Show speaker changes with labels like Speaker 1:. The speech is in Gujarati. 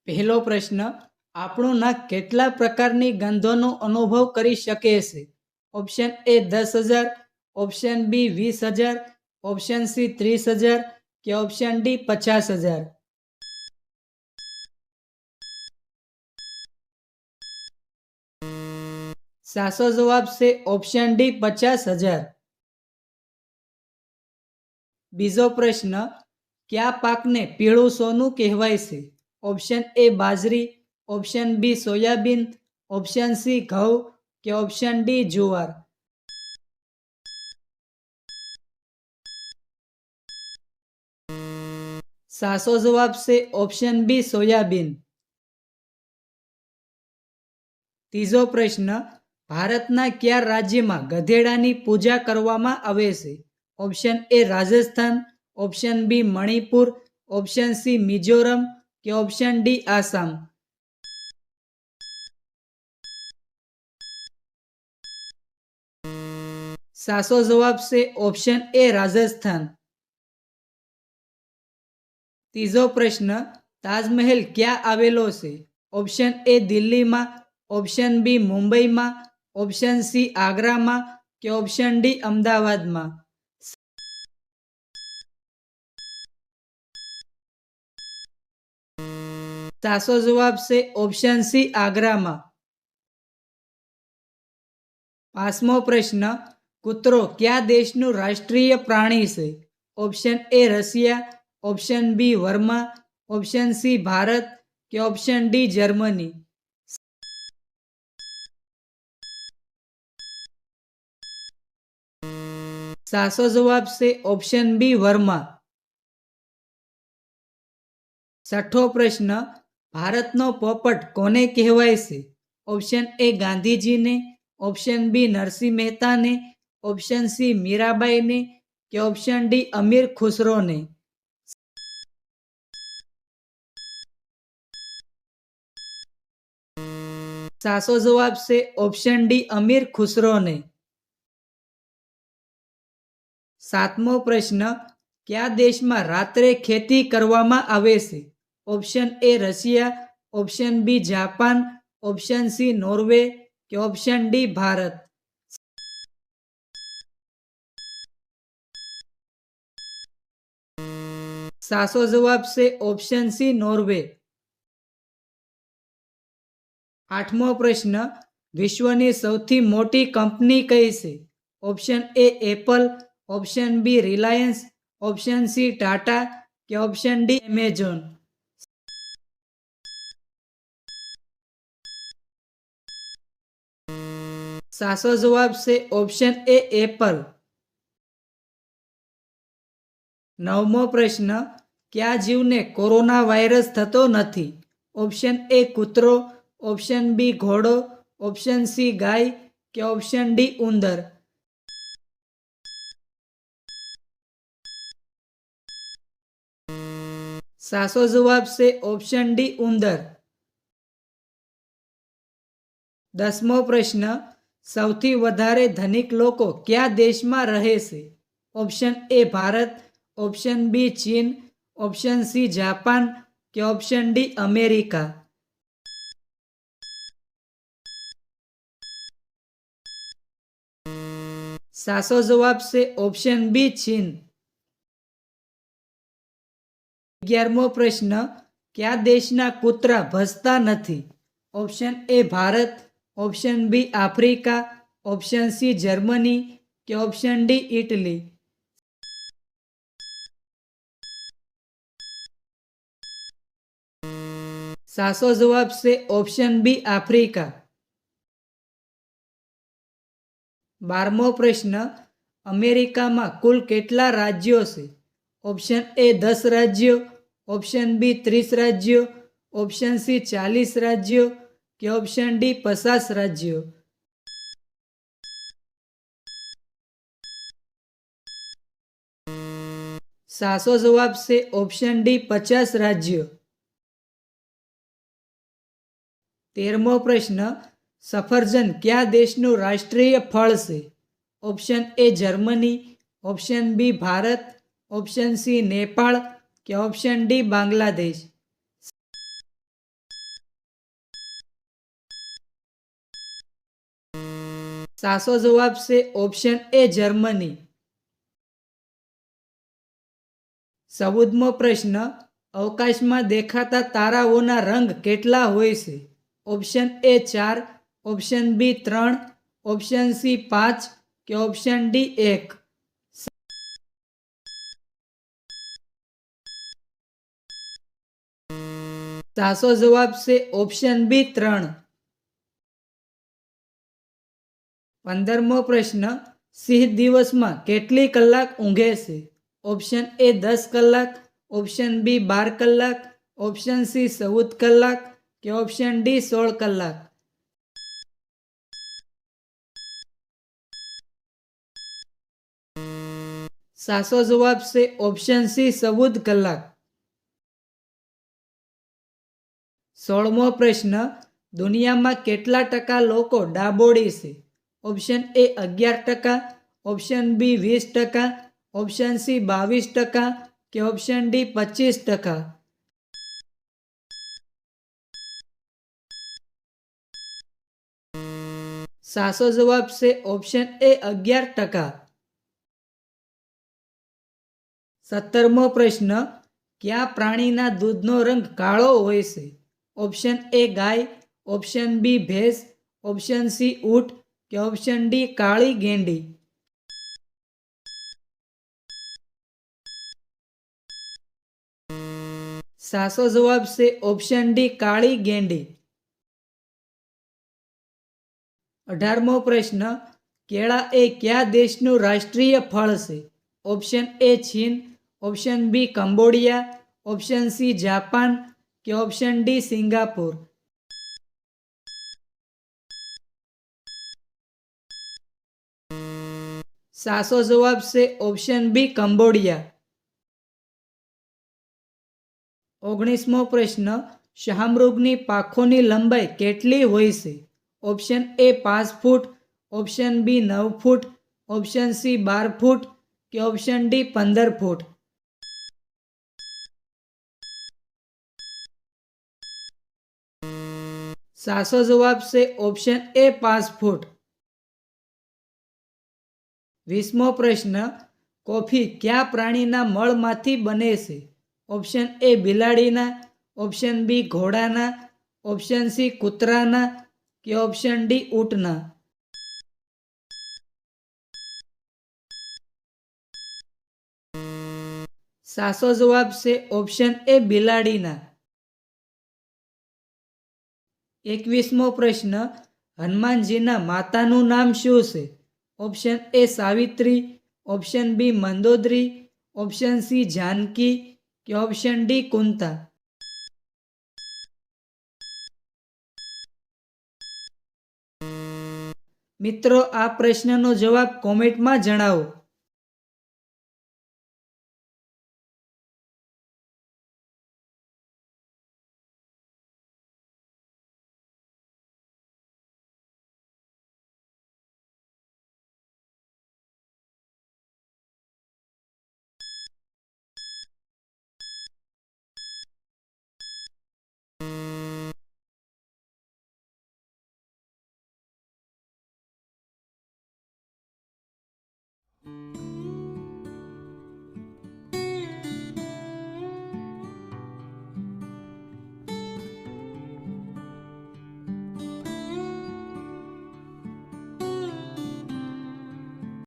Speaker 1: પહેલો પ્રશ્ન, આપણું નાક કેટલા પ્રકારની ગંધોનો અનુભવ કરી શકે છે? Option A 10,000, option B 20,000, option C 30,000 કે ઓપ્શન ડી 50,000. સાચો જવાબ છે ઓપ્શન ડી 50,000. બીજો પ્રશ્ન, કયા પાકને પીળું સોનું કહેવાય છે? ઓપ્શન એ બાજરી, option B soybean, option C ઘઉં કે ઓપ્શન ડી જુવાર. સાચો જવાબ છે ઓપ્શન બી સોયાબીન. ત્રીજો પ્રશ્ન, ભારતના કયા રાજ્યમાં ગધેડાની પૂજા કરવામાં આવે છે? Option A Rajasthan, option B Manipur, option C Mizoram કે ઓપ્શન ડી આસામ. સાચો જવાબ છે ઓપ્શન એ રાજસ્થાન. ત્રીજો પ્રશ્ન, તાજમહેલ ક્યાં આવેલો છે? ઓપ્શન એ દિલ્હીમાં, ઓપ્શન બી મુંબઈમાં, ઓપ્શન સી આગ્રામાં કે ઓપ્શન ડી અમદાવાદમાં. સાચો જવાબ છે ઓપ્શન સી આગ્રામાં. પાંચમો પ્રશ્ન, કૂતરો કયા દેશનું રાષ્ટ્રીય પ્રાણી છે? Option A Russia, option B Burma, option C Bharat કે ઓપ્શન ડી જર્મની. સાચો જવાબ છે ઓપ્શન બી વર્મા. છઠ્ઠો પ્રશ્ન, ભારતનો પોપટ કોને કહેવાય છે? ઓપ્શન એ ગાંધીજીને, ઓપ્શન બી નરસિંહ મહેતાને, ઓપ્શન સી મીરાબાઈને કે ઓપ્શન ડી અમીર ખુસરોને. સાચો જવાબ છે ઓપ્શન ડી અમીર ખુસરોને. સાતમો પ્રશ્ન, કયા દેશમાં રાત્રે ખેતી કરવામાં આવે છે? Option A Russia, option B Japan, option C Norway કે ઓપ્શન ડી ભારત. સાચો જવાબ છે ઓપ્શન સી નોર્વે. આઠમો પ્રશ્ન, વિશ્વની સૌથી મોટી કંપની કઈ છે? Option A Apple, option B Reliance, option C Tata કે ઓપ્શન ડી એમેઝોન. સાચો જવાબ છે ઓપ્શન એ એપલ. નવમો પ્રશ્ન, કયા જીવને કોરોના વાયરસ થતો નથી? ઓપ્શન એ કૂતરો, ઓપ્શન બી ઘોડો, ઓપ્શન સી ગાય કે ઓપ્શન ડી ઉંદર. સાચો જવાબ છે ઓપ્શન ડી ઉંદર. દસમો પ્રશ્ન, સૌથી વધારે ધનિક લોકો કયા દેશમાં રહે છે? Option A Bharat, option B ચીન, ઓપ્શન સી જાપાન કે ઓપ્શન ડી અમેરિકા. સાચો જવાબ છે ઓપ્શન બી ચીન. 11મો પ્રશ્ન, કયા દેશના કૂતરા ભસતા નથી? Option A Bharat, option B Africa, option C Germany કે ઓપ્શન ડી ઇટલી. સાચો જવાબ છે ઓપ્શન બી આફ્રિકા. 12મો પ્રશ્ન, અમેરિકામાં કુલ કેટલા રાજ્યો છે? ઓપ્શન એ 10 રાજ્યો, ઓપ્શન બી 30 રાજ્યો, ઓપ્શન સી 40 રાજ્યો કે ઓપ્શન ડી 50 રાજ્યો. સાચો જવાબ છે ઓપ્શન ડી 50 રાજ્યો. 13મો પ્રશ્ન, સફરજન કયા દેશનું રાષ્ટ્રીય ફળ છે? Option A Germany, option B Bharat, option C Nepal કે ઓપ્શન ડી બાંગ્લાદેશ. સાચો જવાબ છે ઓપ્શન એ જર્મની. 14મો પ્રશ્ન, અવકાશમાં દેખાતા તારાઓના રંગ કેટલા હોય છે? Option A 4, option B 3, option C 5 કે ઓપ્શન ડી 1. સાચો જવાબ છે ઓપ્શન બી 3. 15મો પ્રશ્ન, સિંહ દિવસમાં કેટલી કલાક ઊંઘે છે? ઓપ્શન એ 10 કલાક, ઓપ્શન બી 12 કલાક, ઓપ્શન સી 14 કલાક કે ઓપ્શન ડી 16 કલાક. સાચો જવાબ છે ઓપ્શન સી 14 કલાક. 16મો પ્રશ્ન, દુનિયામાં કેટલા ટકા લોકો ડાબોડી છે? Option A 11%, option B 20%, option C 22% કે ઓપ્શન ડી 25%. સાચો જવાબ છે ઓપ્શન એ 11%. 17મો પ્રશ્ન, કયા પ્રાણીના દૂધનો રંગ કાળો હોય છે? ઓપ્શન એ ગાય, ઓપ્શન બી ભેંસ, ઓપ્શન સી ઊંટ કે ઓપ્શન ડી કાળી ગેંડી. સાચો જવાબ છે ઓપ્શન ડી કાળી ગેંડી. 18મો પ્રશ્ન, કેળા એ કયા દેશનું રાષ્ટ્રીય ફળ છે? ઓપ્શન એ ચીન, option B Cambodia, option C Japan કે ઓપ્શન ડી સિંગાપુર. સાચો જવાબ છે ઓપ્શન બી કંબોડિયા. 19મો પ્રશ્ન, શાહમૃગની પાંખોની લંબાઈ કેટલી હોય છે? Option A 5 foot, option B 9 foot, option C 12 foot કે ઓપ્શન ડી 15 ફૂટ. સાચો જવાબ છે ઓપ્શન એ 5 ફૂટ. 20મો પ્રશ્ન, કોફી કયા પ્રાણીના મળમાંથી બને છે? ઓપ્શન એ બિલાડીના, ઓપ્શન બી ઘોડાના, ઓપ્શન સી કૂતરાના કે ઓપ્શન ડી ઊંટના. સાચો જવાબ છે ઓપ્શન એ બિલાડીના. 21મો પ્રશ્ન, હનુમાનજીના માતાનું નામ શું છે? Option A Savitri, option B Mandodari, option C Janaki કે ઓપ્શન ડી કુંતા. મિત્રો, આ પ્રશ્નનો જવાબ કોમેન્ટમાં જણાવો.